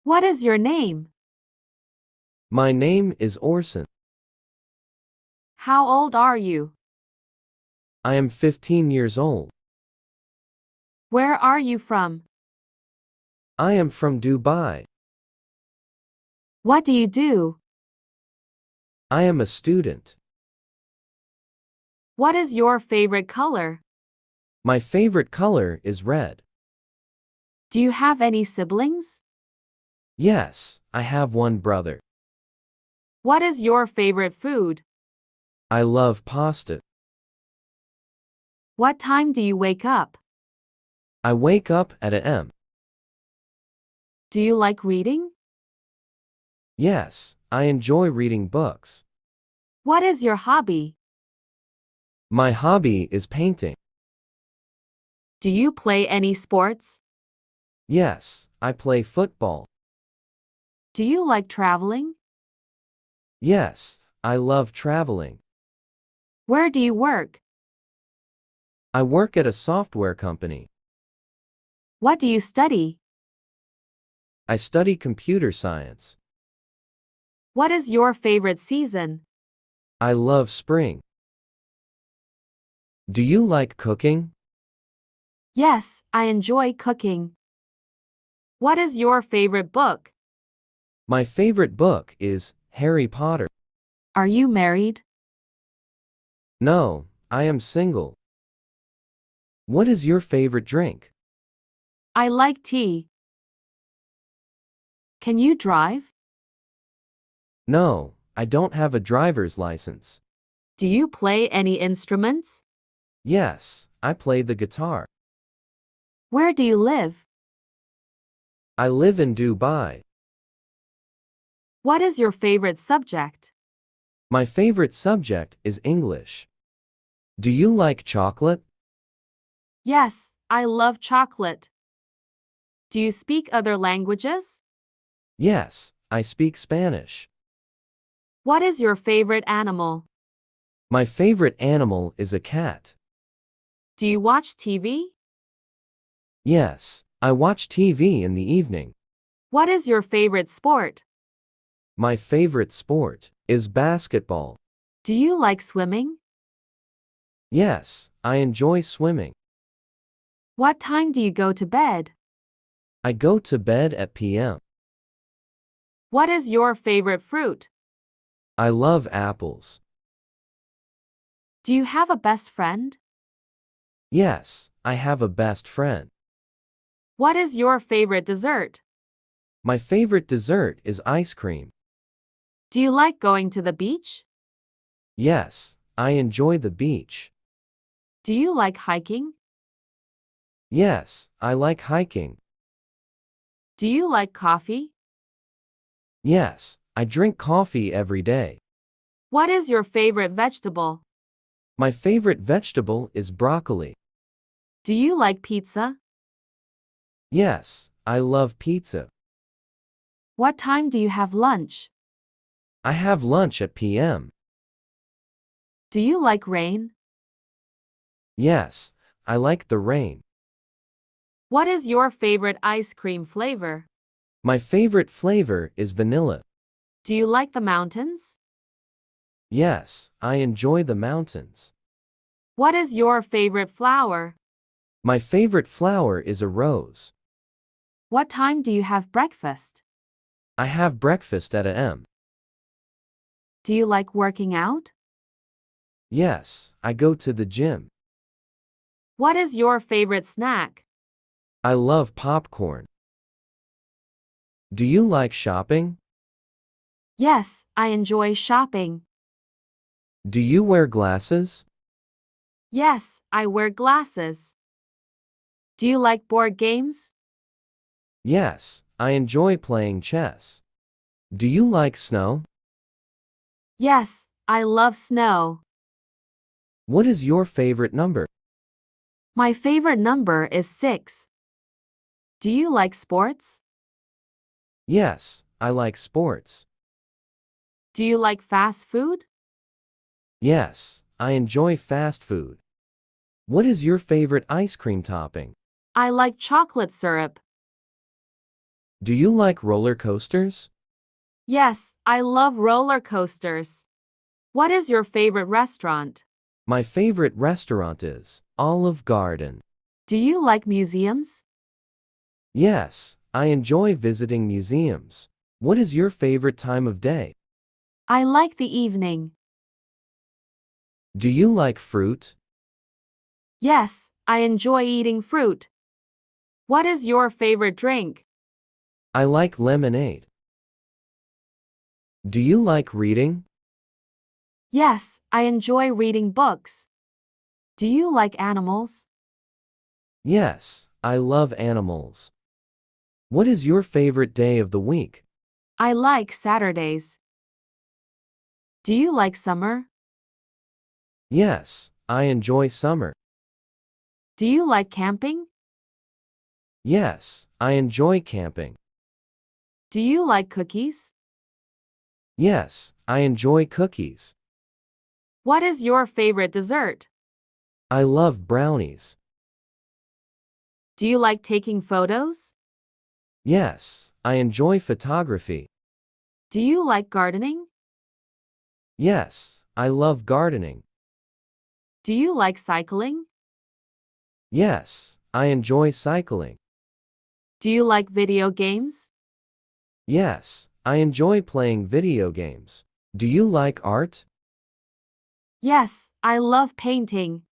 What is your name? My name is Orson. How old are you? I am 15 years old. Where are you from? I am from Dubai. What do you do? I am a student. What is your favorite color? My favorite color is red. Do you have any siblings? Yes, I have one brother. What is your favorite food? I love pasta. What time do you wake up? I wake up at a.m. Do you like reading? Yes, I enjoy reading books. What is your hobby? My hobby is painting. Do you play any sports? Yes, I play football. Do you like traveling? Yes, I love traveling. Where do you work? I work at a software company. What do you study? I study computer science. What is your favorite season? I love spring. Do you like cooking? Yes, I enjoy cooking. What is your favorite book? My favorite book is Harry Potter. Are you married? No, I am single. What is your favorite drink? I like tea. Can you drive? No, I don't have a driver's license. Do you play any instruments? Yes, I play the guitar. Where do you live? I live in Dubai. What is your favorite subject? My favorite subject is English. Do you like chocolate? Yes, I love chocolate. Do you speak other languages? Yes, I speak Spanish. What is your favorite animal? My favorite animal is a cat. Do you watch TV? Yes, I watch TV in the evening. What is your favorite sport? My favorite sport is basketball. Do you like swimming? Yes, I enjoy swimming. What time do you go to bed? I go to bed at p.m. What is your favorite fruit? I love apples. Do you have a best friend? Yes, I have a best friend. What is your favorite dessert? My favorite dessert is ice cream. Do you like going to the beach? Yes, I enjoy the beach. Do you like hiking? Yes, I like hiking. Do you like coffee? Yes, I drink coffee every day. What is your favorite vegetable? My favorite vegetable is broccoli. Do you like pizza? Yes, I love pizza. What time do you have lunch? I have lunch at p.m. Do you like rain? Yes, I like the rain. What is your favorite ice cream flavor? My favorite flavor is vanilla. Do you like the mountains? Yes, I enjoy the mountains. What is your favorite flower? My favorite flower is a rose. What time do you have breakfast? I have breakfast at a.m. Do you like working out? Yes, I go to the gym. What is your favorite snack? I love popcorn. Do you like shopping? Yes, I enjoy shopping. Do you wear glasses? Yes, I wear glasses. Do you like board games? Yes, I enjoy playing chess. Do you like snow? Yes, I love snow. What is your favorite number? My favorite number is 6. Do you like sports? Yes, I like sports. Do you like fast food? Yes, I enjoy fast food. What is your favorite ice cream topping? I like chocolate syrup. Do you like roller coasters? Yes, I love roller coasters. What is your favorite restaurant? My favorite restaurant is Olive Garden. Do you like museums? Yes, I enjoy visiting museums. What is your favorite time of day? I like the evening. Do you like fruit? Yes, I enjoy eating fruit. What is your favorite drink? I like lemonade. Do you like reading? Yes, I enjoy reading books. Do you like animals? Yes, I love animals. What is your favorite day of the week? I like Saturdays. Do you like summer? Yes, I enjoy summer. Do you like camping? Yes, I enjoy camping. Do you like cookies? Yes, I enjoy cookies. What is your favorite dessert? I love brownies. Do you like taking photos? Yes, I enjoy photography. Do you like gardening? Yes, I love gardening. Do you like cycling? Yes, I enjoy cycling. Do you like video games? Yes, I enjoy playing video games. Do you like art? Yes, I love painting.